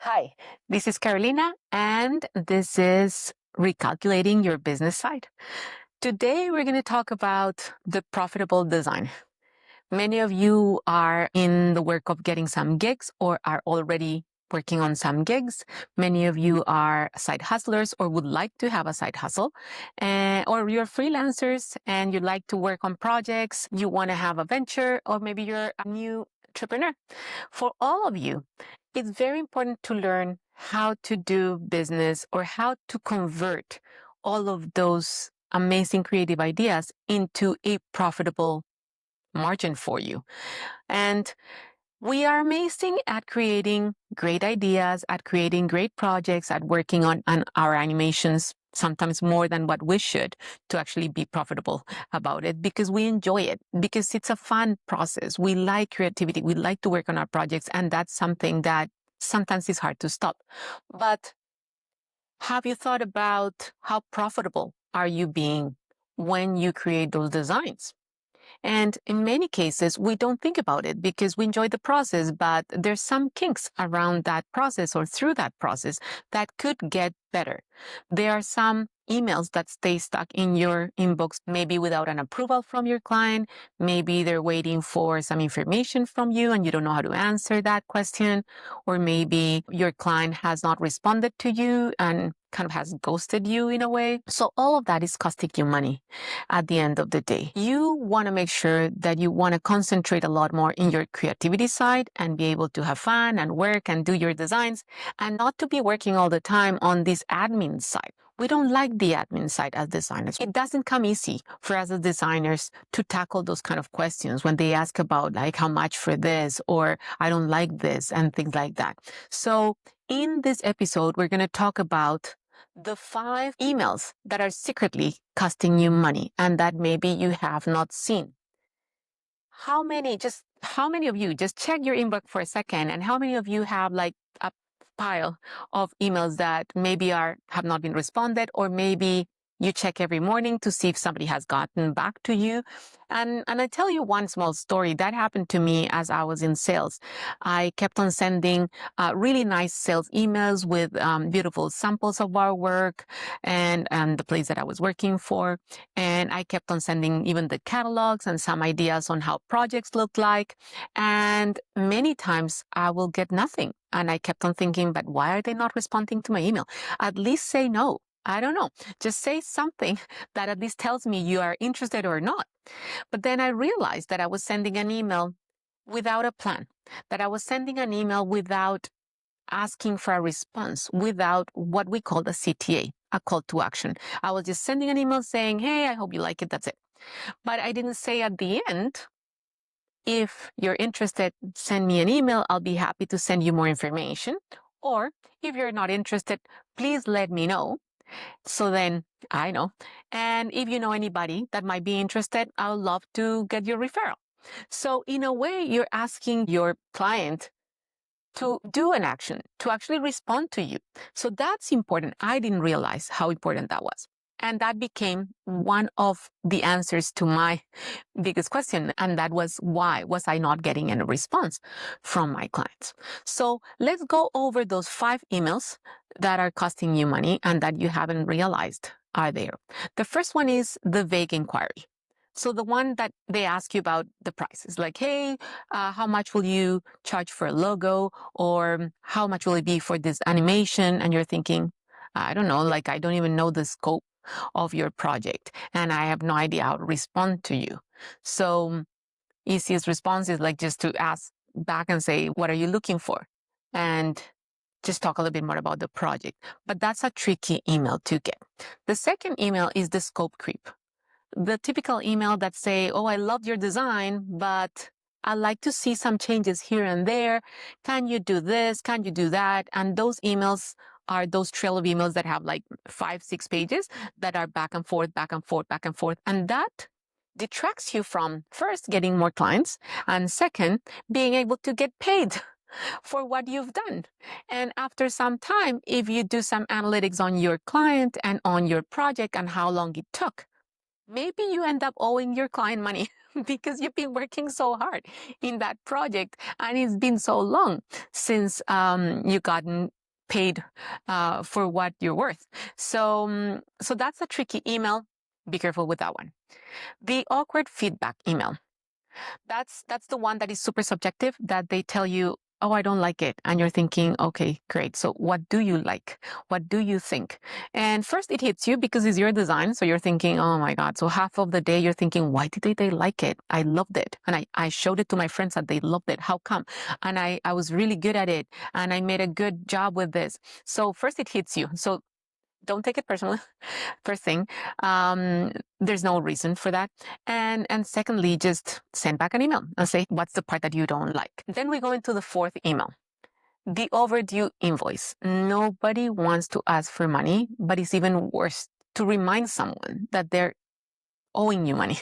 Hi, this is Carolina, and this is Recalculating Your Business Side. Today, we're going to talk about the profitable design. Many of you are in the work of getting some gigs or are already working on some gigs. Many of you are side hustlers or would like to have a side hustle, or you're freelancers and you like to work on projects. You want to have a venture, or maybe you're a new entrepreneur. For all of you, it's very important to learn how to do business or how to convert all of those amazing creative ideas into a profitable margin for you. And we are amazing at creating great ideas, at creating great projects, at working on our animations, sometimes more than what we should, to actually be profitable about it, because we enjoy it, because it's a fun process. We like creativity. We like to work on our projects. And that's something that sometimes is hard to stop. But have you thought about how profitable are you being when you create those designs? And in many cases, we don't think about it because we enjoy the process, but there's some kinks around that process or through that process that could get better. There are some emails that stay stuck in your inbox, maybe without an approval from your client. Maybe they're waiting for some information from you and you don't know how to answer that question. Or maybe your client has not responded to you and kind of has ghosted you in a way. So all of that is costing you money at the end of the day. You want to make sure that you want to concentrate a lot more in your creativity side and be able to have fun and work and do your designs, and not to be working all the time on this admin side. We don't like the admin side as designers. It doesn't come easy for us as designers to tackle those kind of questions when they ask about like how much for this or I don't like this and things like that. So in this episode, we're going to talk about the 5 emails that are secretly costing you money and that maybe you have not seen. How many of you, just check your inbox for a second, and how many of you have like a pile of emails that maybe have not been responded, or maybe you check every morning to see if somebody has gotten back to you. And I tell you one small story that happened to me as I was in sales. I kept on sending really nice sales emails with beautiful samples of our work and the place that I was working for. And I kept on sending even the catalogs and some ideas on how projects look like. And many times I will get nothing. And I kept on thinking, but why are they not responding to my email? At least say no. I don't know. Just say something that at least tells me you are interested or not. But then I realized that I was sending an email without a plan, that I was sending an email without asking for a response, without what we call the CTA, a call to action. I was just sending an email saying, hey, I hope you like it. That's it. But I didn't say at the end, if you're interested, send me an email. I'll be happy to send you more information. Or if you're not interested, please let me know. So then I know. And if you know anybody that might be interested, I would love to get your referral. So in a way, you're asking your client to do an action, to actually respond to you. So that's important. I didn't realize how important that was. And that became one of the answers to my biggest question. And that was, why was I not getting any response from my clients? So let's go over those 5 emails that are costing you money and that you haven't realized are there. The first one is the vague inquiry. So the one that they ask you about the prices, like, hey, how much will you charge for a logo? Or how much will it be for this animation? And you're thinking, I don't know, like I don't even know the scope of your project and I have no idea how to respond to you. So easiest response is like just to ask back and say, what are you looking for? And just talk a little bit more about the project. But that's a tricky email to get. The second email is the scope creep. The typical email that say, oh, I loved your design, but I'd like to see some changes here and there. Can you do this? Can you do that? And those emails are those trail of emails that have like 5, 6 pages that are back and forth, back and forth, back and forth. And that detracts you from, first, getting more clients, and second, being able to get paid for what you've done. And after some time, if you do some analytics on your client and on your project and how long it took, maybe you end up owing your client money because you've been working so hard in that project, and it's been so long since you've gotten paid for what you're worth. So that's a tricky email. Be careful with that one. The awkward feedback email. That's the one that is super subjective, that they tell you, oh, I don't like it. And you're thinking, okay, great. So what do you like? What do you think? And first it hits you because it's your design. So you're thinking, oh my God. So half of the day you're thinking, why did they like it? I loved it. And I showed it to my friends that they loved it. How come? And I was really good at it. And I made a good job with this. So first it hits you. So don't take it personally. First thing, there's no reason for that. And secondly, just send back an email and say, what's the part that you don't like? Then we go into the fourth email, the overdue invoice. Nobody wants to ask for money, but it's even worse to remind someone that they're owing you money.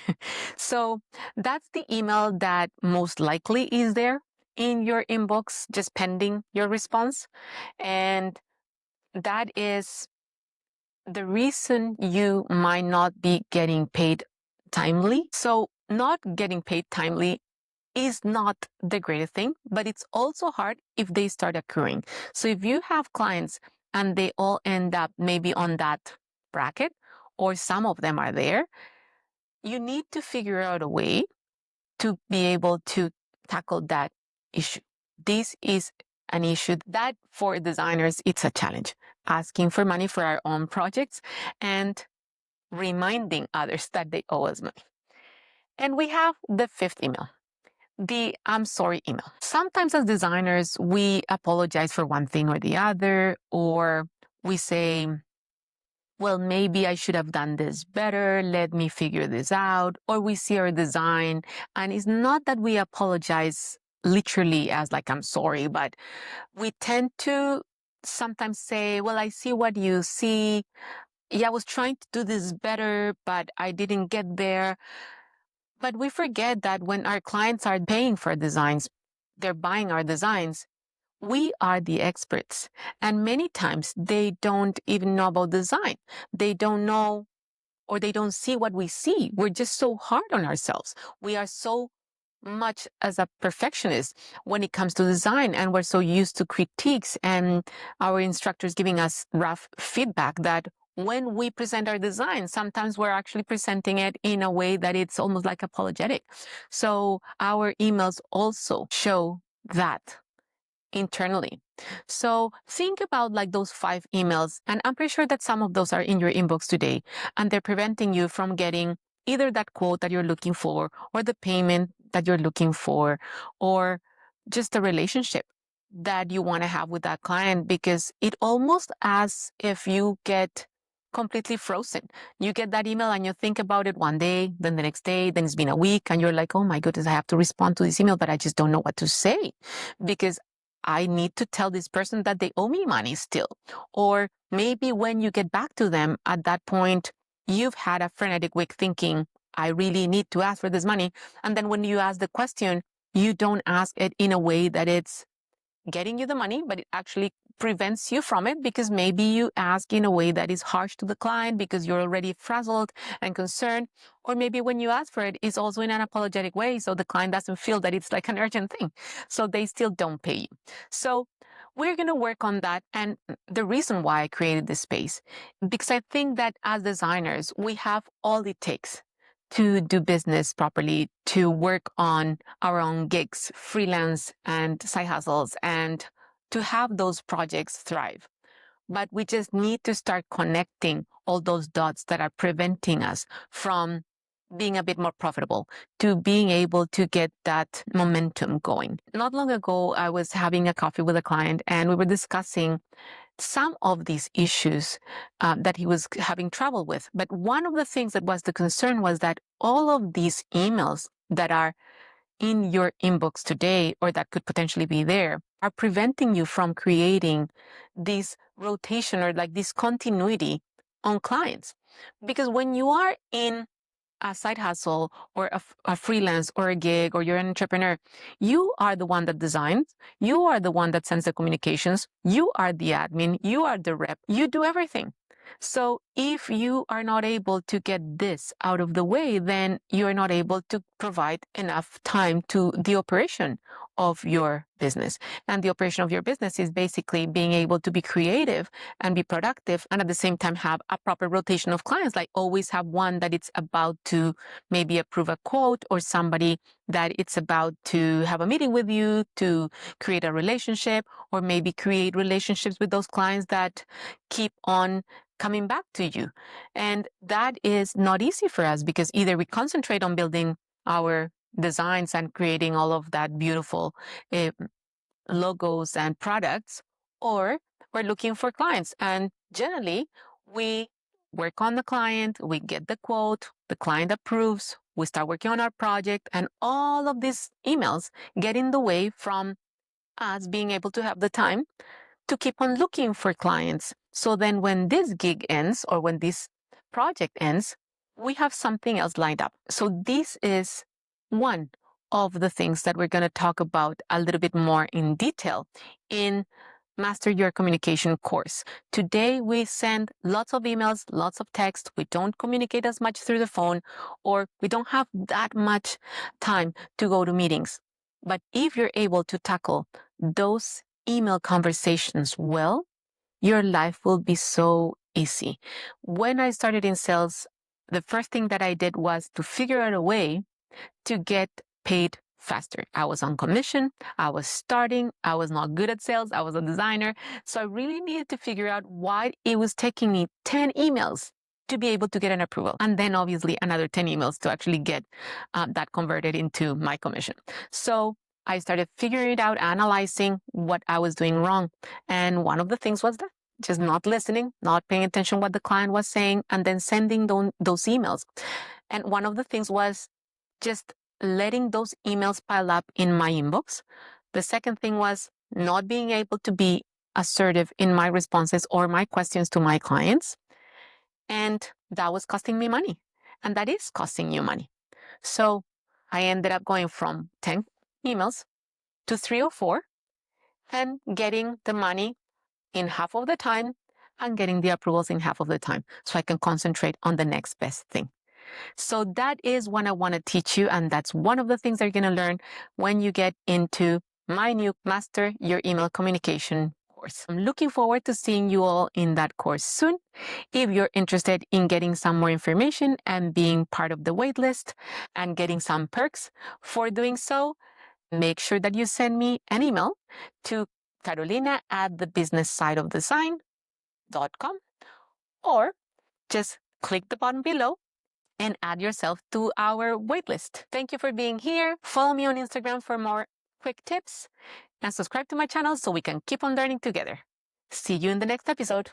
So that's the email that most likely is there in your inbox, just pending your response. And that is the reason you might not be getting paid timely. So not getting paid timely is not the greatest thing, but it's also hard if they start occurring. So if you have clients and they all end up maybe on that bracket, or some of them are there, you need to figure out a way to be able to tackle that issue. This is an issue that for designers, it's a challenge. Asking for money for our own projects and reminding others that they owe us money. And we have the fifth email, the I'm sorry email. Sometimes as designers, we apologize for one thing or the other, or we say, well, maybe I should have done this better. Let me figure this out. Or we see our design, and it's not that we apologize literally as like, I'm sorry, but we tend to sometimes say, well, I see what you see. Yeah, I was trying to do this better, but I didn't get there. But we forget that when our clients are paying for designs, they're buying our designs, we are the experts. And many times they don't even know about design. They don't know, or they don't see what we see. We're just so hard on ourselves. We are so much as a perfectionist when it comes to design, and we're so used to critiques and our instructors giving us rough feedback that when we present our design, sometimes we're actually presenting it in a way that it's almost like apologetic. So our emails also show that internally. So think about like those 5 emails, and I'm pretty sure that some of those are in your inbox today, and they're preventing you from getting either that quote that you're looking for, or the payment that you're looking for, or just a relationship that you want to have with that client, because it almost as if you get completely frozen. You get that email and you think about it one day, then the next day, then it's been a week, and you're like, oh my goodness, I have to respond to this email, but I just don't know what to say because I need to tell this person that they owe me money still. Or maybe when you get back to them at that point, you've had a frenetic week thinking, I really need to ask for this money. And then when you ask the question, you don't ask it in a way that it's getting you the money, but it actually prevents you from it, because maybe you ask in a way that is harsh to the client because you're already frazzled and concerned. Or maybe when you ask for it, it's also in an apologetic way, so the client doesn't feel that it's like an urgent thing, so they still don't pay you. So we're going to work on that. And the reason why I created this space, because I think that as designers, we have all it takes to do business properly, to work on our own gigs, freelance and side hustles, and to have those projects thrive. But we just need to start connecting all those dots that are preventing us from being a bit more profitable, to being able to get that momentum going. Not long ago, I was having a coffee with a client, and we were discussing some of these issues that he was having trouble with. But one of the things that was the concern was that all of these emails that are in your inbox today, or that could potentially be there, are preventing you from creating this rotation or like this continuity on clients. Because when you are in a side hustle or a freelance or a gig, or you're an entrepreneur, you are the one that designs, you are the one that sends the communications, you are the admin, you are the rep, you do everything. So if you are not able to get this out of the way, then you're not able to provide enough time to the operation of your business. And the operation of your business is basically being able to be creative and be productive, and at the same time have a proper rotation of clients. Like always have one that it's about to maybe approve a quote, or somebody that it's about to have a meeting with you to create a relationship, or maybe create relationships with those clients that keep on coming back to you. And that is not easy for us, because either we concentrate on building our designs and creating all of that beautiful logos and products, or we're looking for clients. And generally, we work on the client, we get the quote, the client approves, we start working on our project, and all of these emails get in the way from us being able to have the time to keep on looking for clients. So then when this gig ends, or when this project ends, we have something else lined up. So this is one of the things that we're going to talk about a little bit more in detail in Master Your Communication course. Today, we send lots of emails, lots of text. We don't communicate as much through the phone, or we don't have that much time to go to meetings. But if you're able to tackle those email conversations well, your life will be so easy. When I started in sales, the first thing that I did was to figure out a way to get paid faster. I was on commission. I was starting. I was not good at sales. I was a designer. So I really needed to figure out why it was taking me 10 emails to be able to get an approval. And then obviously another 10 emails to actually get that converted into my commission. So I started figuring it out, analyzing what I was doing wrong. And one of the things was that just not listening, not paying attention what the client was saying, and then sending those emails. And one of the things was just letting those emails pile up in my inbox. The second thing was not being able to be assertive in my responses or my questions to my clients. And that was costing me money. And that is costing you money. So I ended up going from 10 emails to 3 or 4, and getting the money in half of the time and getting the approvals in half of the time, so I can concentrate on the next best thing. So that is what I want to teach you. And that's one of the things that you're going to learn when you get into my new Master Your Email Communication course. I'm looking forward to seeing you all in that course soon. If you're interested in getting some more information and being part of the waitlist and getting some perks for doing so, make sure that you send me an email to carolina@thebusinesssideofdesign.com, or just click the button below and add yourself to our waitlist. Thank you for being here. Follow me on Instagram for more quick tips, and subscribe to my channel so we can keep on learning together. See you in the next episode.